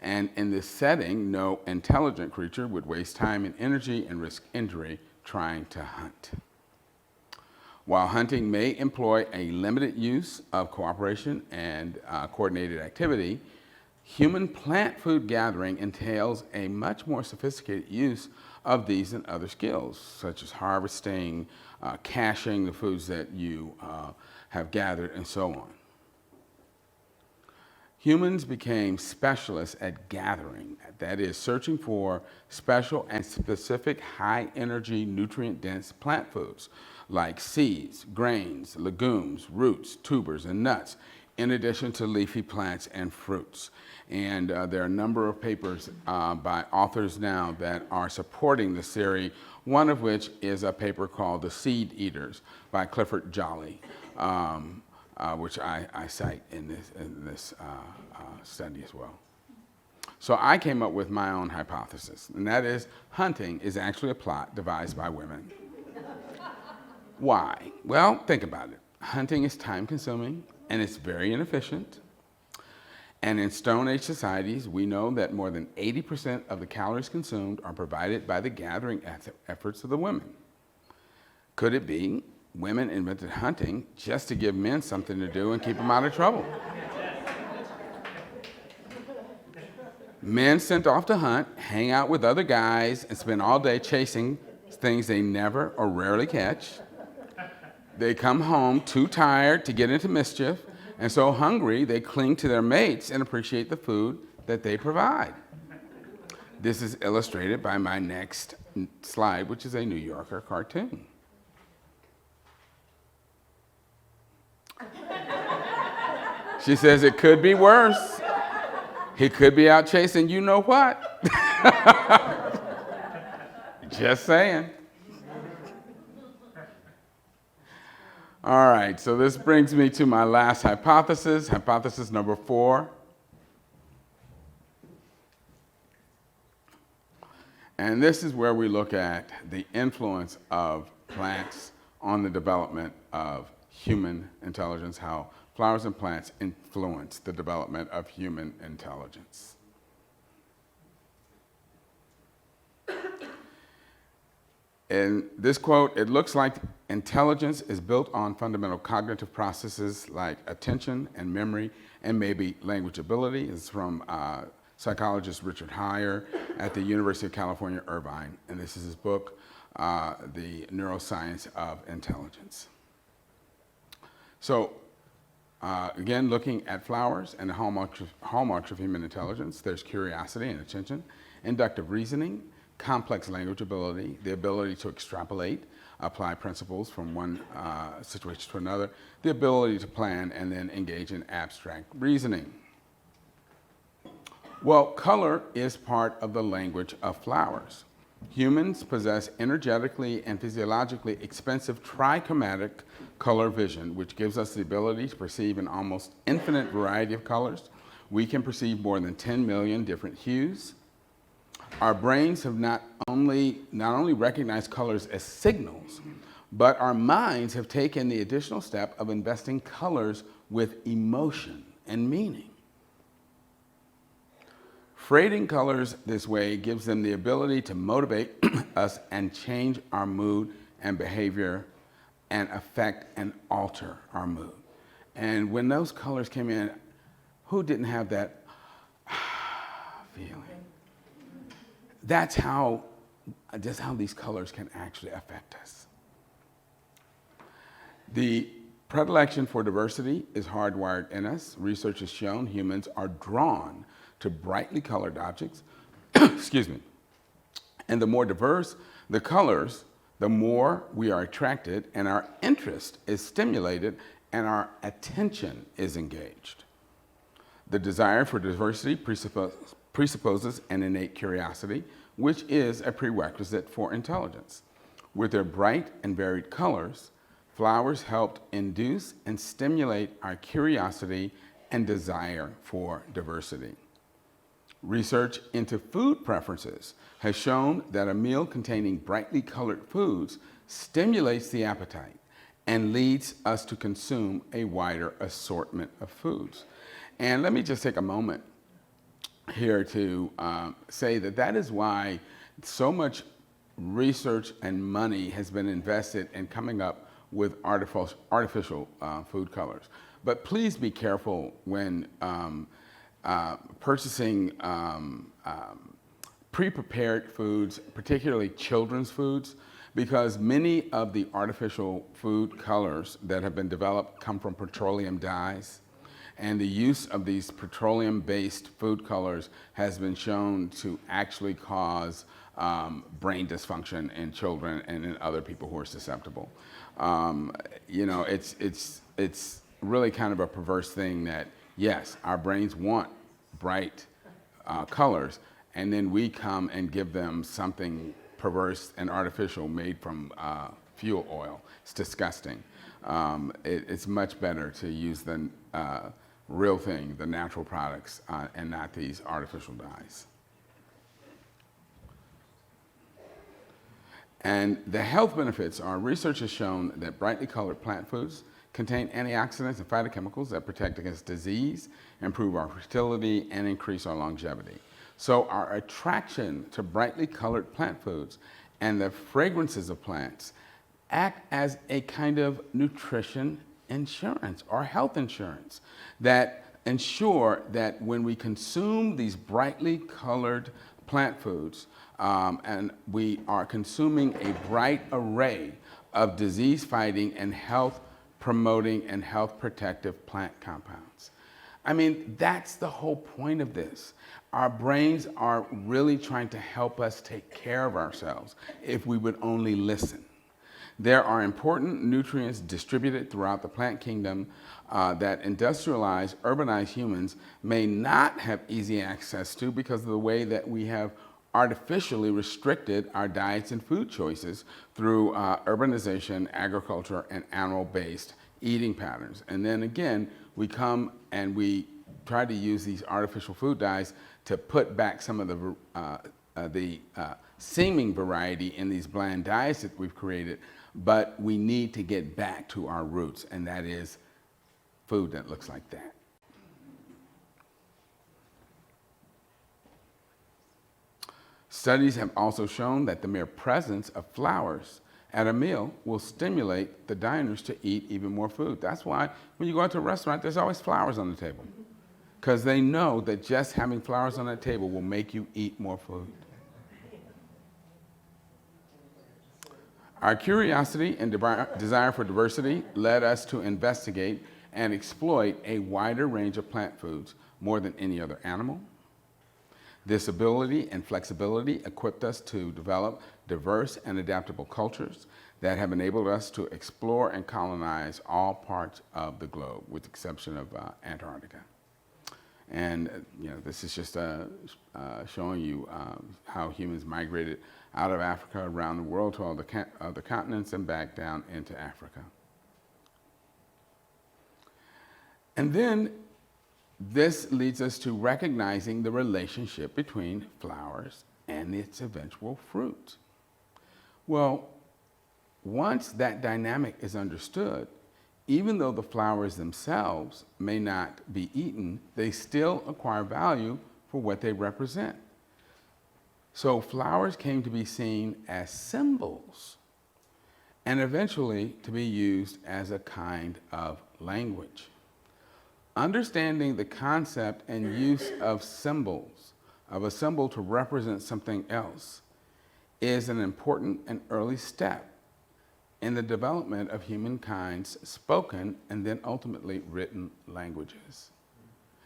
And in this setting, no intelligent creature would waste time and energy and risk injury trying to hunt. While hunting may employ a limited use of cooperation and coordinated activity, human plant food gathering entails a much more sophisticated use of these and other skills, such as harvesting, caching the foods that you have gathered, and so on. Humans became specialists at gathering, that is, searching for special and specific high-energy, nutrient-dense plant foods, like seeds, grains, legumes, roots, tubers, and nuts, in addition to leafy plants and fruits. And there are a number of papers by authors now that are supporting this theory, one of which is a paper called The Seed Eaters by Clifford Jolly, which I cite in this study as well. So I came up with my own hypothesis, and that is hunting is actually a plot devised by women. Why? Well, think about it. Hunting is time-consuming, and it's very inefficient. And in Stone Age societies, we know that more than 80% of the calories consumed are provided by the gathering efforts of the women. Could it be women invented hunting just to give men something to do and keep them out of trouble? Men sent off to hunt, hang out with other guys, and spend all day chasing things they never or rarely catch. They come home too tired to get into mischief, and so hungry they cling to their mates and appreciate the food that they provide. This is illustrated by my next slide, which is a New Yorker cartoon. She says it could be worse. He could be out chasing you know what. Just saying. All right, so this brings me to my last hypothesis, hypothesis number 4. And this is where we look at the influence of plants on the development of human intelligence, how flowers and plants influence the development of human intelligence. In this quote, it looks like intelligence is built on fundamental cognitive processes like attention and memory and maybe language ability. It's from psychologist Richard Heyer at the University of California, Irvine. And this is his book, The Neuroscience of Intelligence. So, again, looking at flowers and the hallmarks of human intelligence, there's curiosity and attention, inductive reasoning, complex language ability, the ability to extrapolate, apply principles from one situation to another, the ability to plan, and then engage in abstract reasoning. Well, color is part of the language of flowers. Humans possess energetically and physiologically expensive trichromatic color vision, which gives us the ability to perceive an almost infinite variety of colors. We can perceive more than 10 million different hues. Our brains have not only recognized colors as signals, but our minds have taken the additional step of investing colors with emotion and meaning. Framing colors this way gives them the ability to motivate us and change our mood and behavior and affect and alter our mood. And when those colors came in, who didn't have that feeling? That's how these colors can actually affect us. The predilection for diversity is hardwired in us. Research has shown humans are drawn to brightly colored objects, excuse me. And the more diverse the colors, the more we are attracted and our interest is stimulated and our attention is engaged. The desire for diversity presupposes an innate curiosity, which is a prerequisite for intelligence. With their bright and varied colors, flowers helped induce and stimulate our curiosity and desire for diversity. Research into food preferences has shown that a meal containing brightly colored foods stimulates the appetite and leads us to consume a wider assortment of foods. And let me just take a moment here to say that is why so much research and money has been invested in coming up with artificial food colors. But please be careful when purchasing pre-prepared foods, particularly children's foods, because many of the artificial food colors that have been developed come from petroleum dyes. And the use of these petroleum-based food colors has been shown to actually cause brain dysfunction in children and in other people who are susceptible. You know, it's really kind of a perverse thing that, yes, our brains want bright colors, and then we come and give them something perverse and artificial made from fuel oil. It's disgusting. It's much better to use the real thing, the natural products, and not these artificial dyes. And the health benefits are, research has shown that brightly colored plant foods contain antioxidants and phytochemicals that protect against disease, improve our fertility, and increase our longevity. So our attraction to brightly colored plant foods and the fragrances of plants act as a kind of nutrition insurance or health insurance that ensure that when we consume these brightly colored plant foods and we are consuming a bright array of disease-fighting and health-promoting and health-protective plant compounds. I mean, that's the whole point of this. Our brains are really trying to help us take care of ourselves if we would only listen. There are important nutrients distributed throughout the plant kingdom that industrialized, urbanized humans may not have easy access to because of the way that we have artificially restricted our diets and food choices through urbanization, agriculture, and animal-based eating patterns. And then again, we come and we try to use these artificial food dyes to put back some of the seeming variety in these bland diets that we've created, but we need to get back to our roots, and that is food that looks like that. Studies have also shown that the mere presence of flowers at a meal will stimulate the diners to eat even more food. That's why when you go out to a restaurant, there's always flowers on the table, because they know that just having flowers on that table will make you eat more food. Our curiosity and desire for diversity led us to investigate and exploit a wider range of plant foods more than any other animal. This ability and flexibility equipped us to develop diverse and adaptable cultures that have enabled us to explore and colonize all parts of the globe, with the exception of Antarctica. And this is just showing you how humans migrated out of Africa, around the world, to all the other continents, and back down into Africa. And then this leads us to recognizing the relationship between flowers and its eventual fruit. Well, once that dynamic is understood, even though the flowers themselves may not be eaten, they still acquire value for what they represent. So flowers came to be seen as symbols and eventually to be used as a kind of language. Understanding the concept and use of symbols, of a symbol to represent something else, is an important and early step in the development of humankind's spoken and then ultimately written languages.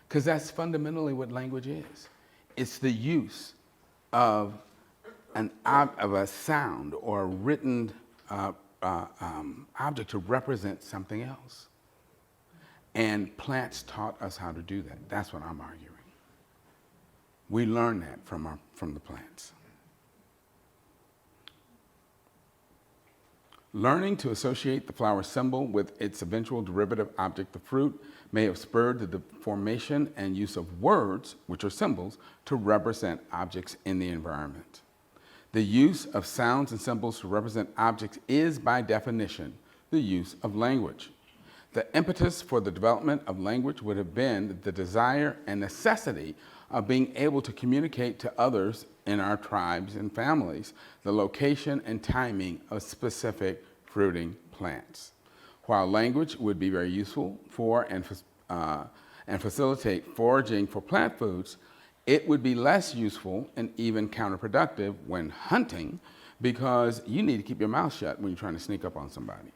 Because that's fundamentally what language is. It's the use of a sound or a written object to represent something else. And plants taught us how to do that. That's what I'm arguing. We learn that from the plants. Learning to associate the flower symbol with its eventual derivative object, the fruit, may have spurred the formation and use of words, which are symbols, to represent objects in the environment. The use of sounds and symbols to represent objects is, by definition, the use of language. The impetus for the development of language would have been the desire and necessity of being able to communicate to others in our tribes and families the location and timing of specific fruiting plants. While language would be very useful for and facilitate foraging for plant foods, it would be less useful and even counterproductive when hunting, because you need to keep your mouth shut when you're trying to sneak up on somebody.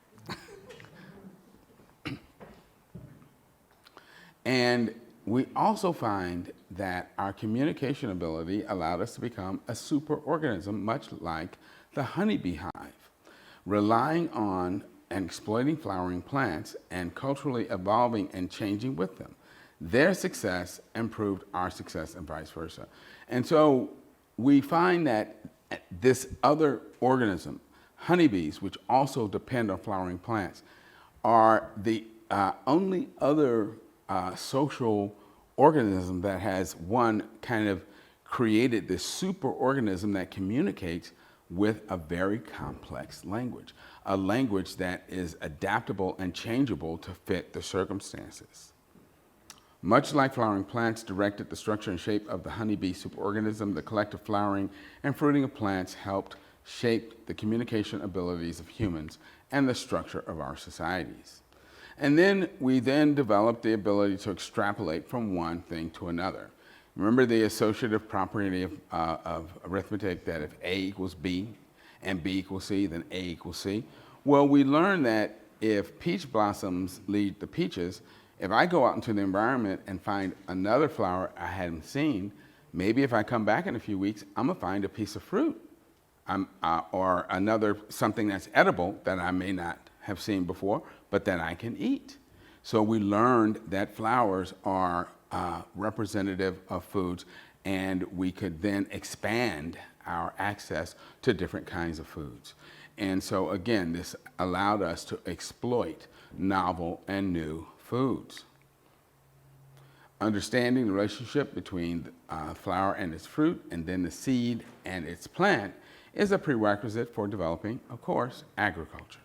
And we also find that our communication ability allowed us to become a superorganism, much like the honeybee hive, relying on and exploiting flowering plants and culturally evolving and changing with them. Their success improved our success and vice versa. And so we find that this other organism, honeybees, which also depend on flowering plants, are the only other social organism that has kind of created this superorganism that communicates with a very complex language, a language that is adaptable and changeable to fit the circumstances. Much like flowering plants directed the structure and shape of the honeybee superorganism, the collective flowering and fruiting of plants helped shape the communication abilities of humans and the structure of our societies. And then we developed the ability to extrapolate from one thing to another. Remember the associative property of arithmetic, that if A equals B and B equals C, then A equals C? Well, we learned that if peach blossoms lead to peaches, if I go out into the environment and find another flower I hadn't seen, maybe if I come back in a few weeks, I'm gonna find a piece of fruit or something that's edible that I may not have seen before, but that I can eat. So we learned that flowers are representative of foods, and we could then expand our access to different kinds of foods. And so again, this allowed us to exploit novel and new foods. Understanding the relationship between the flower and its fruit, and then the seed and its plant, is a prerequisite for developing, of course, agriculture.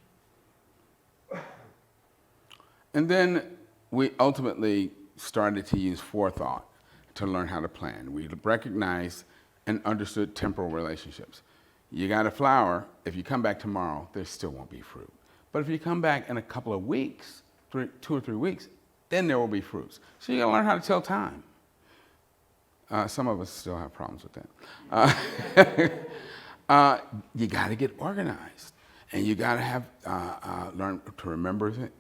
And then we ultimately started to use forethought to learn how to plan. We recognized and understood temporal relationships. You got a flower, if you come back tomorrow, there still won't be fruit. But if you come back in a couple of weeks, 2 or 3 weeks, then there will be fruits. So you gotta learn how to tell time. Some of us still have problems with that. You got to get organized, and you got to have learn to remember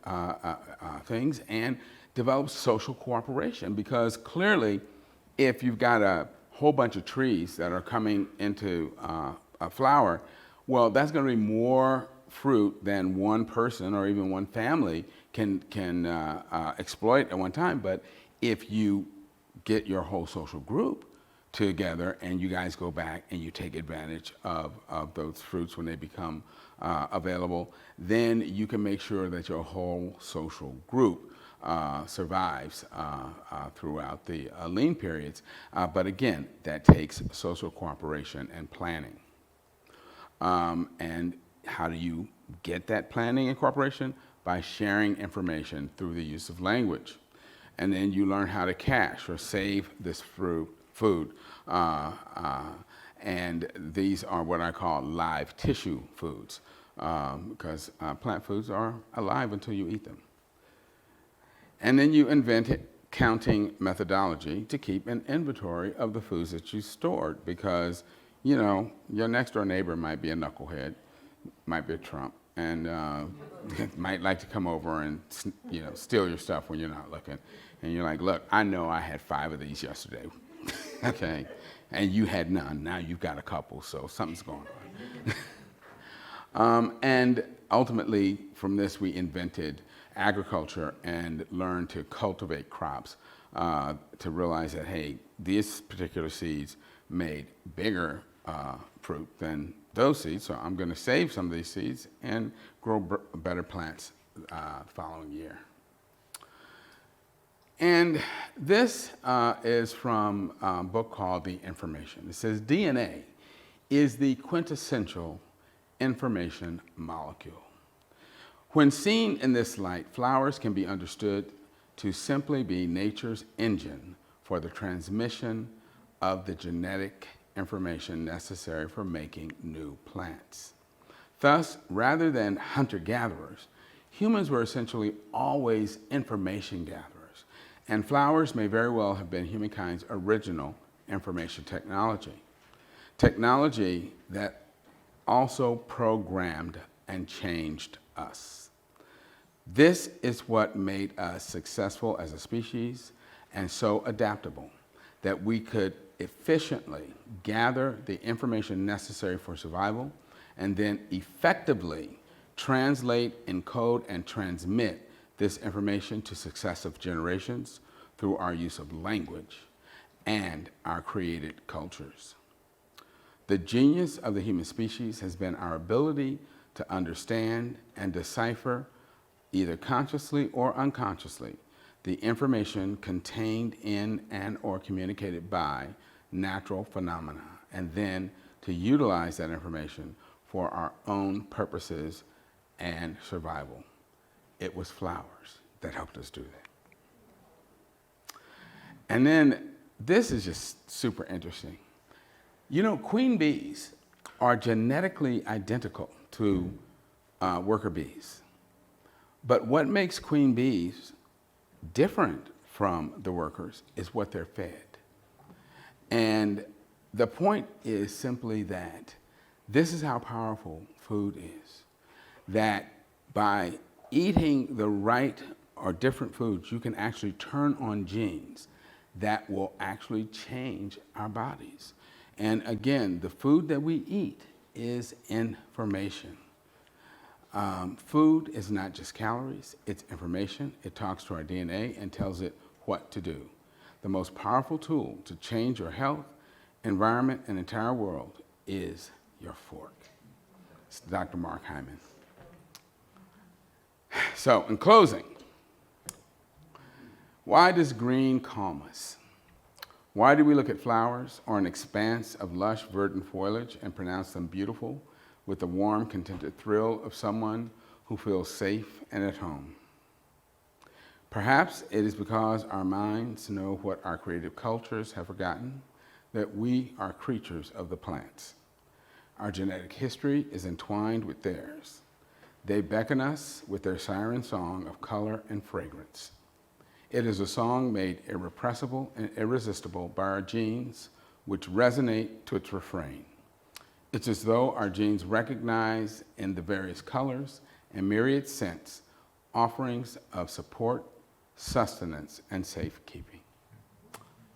things and develop social cooperation. Because clearly, if you've got a whole bunch of trees that are coming into a flower, well, that's going to be more fruit than one person or even one family can exploit at one time. But if you get your whole social group together and you guys go back and you take advantage of those fruits when they become available, then you can make sure that your whole social group survives throughout the lean periods. But again, that takes social cooperation and planning. And how do you get that planning and cooperation? By sharing information through the use of language. And then you learn how to cache or save this food. And these are what I call live tissue foods, because plant foods are alive until you eat them. And then you invent counting methodology to keep an inventory of the foods that you stored, because you know your next door neighbor might be a knucklehead, might be a Trump, and might like to come over and steal your stuff when you're not looking. And you're like, look, I know I had 5 of these yesterday, okay, and you had none. Now you've got a couple, so something's going on. And ultimately, from this, we invented agriculture and learned to cultivate crops, to realize that, hey, these particular seeds made bigger fruit than those seeds, so I'm going to save some of these seeds and grow better plants the following year. And this is from a book called The Information. It says DNA is the quintessential information molecule. When seen in this light, flowers can be understood to simply be nature's engine for the transmission of the genetic information necessary for making new plants. Thus, rather than hunter-gatherers, humans were essentially always information gatherers, and flowers may very well have been humankind's original information technology. Technology that also programmed and changed us. This is what made us successful as a species and so adaptable that we could efficiently gather the information necessary for survival and then effectively translate, encode, and transmit this information to successive generations through our use of language and our created cultures. The genius of the human species has been our ability to understand and decipher, either consciously or unconsciously, the information contained in and or communicated by natural phenomena, and then to utilize that information for our own purposes and survival. It was flowers that helped us do that. And then this is just super interesting. You know, queen bees are genetically identical to worker bees. But what makes queen bees different from the workers is what they're fed. And the point is simply that this is how powerful food is. That by eating the right or different foods, you can actually turn on genes that will actually change our bodies. And again, the food that we eat is information. Food is not just calories, it's information. It talks to our DNA and tells it what to do. The most powerful tool to change your health, environment, and entire world is your fork. It's Dr. Mark Hyman. So, in closing, why does green calm us? Why do we look at flowers or an expanse of lush, verdant foliage and pronounce them beautiful with the warm, contented thrill of someone who feels safe and at home? Perhaps it is because our minds know what our creative cultures have forgotten, that we are creatures of the plants. Our genetic history is entwined with theirs. They beckon us with their siren song of color and fragrance. It is a song made irrepressible and irresistible by our genes, which resonate to its refrain. It's as though our genes recognize in the various colors and myriad scents offerings of support, sustenance, and safekeeping.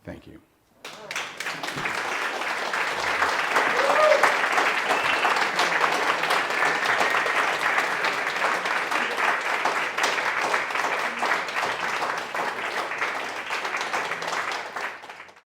Thank you.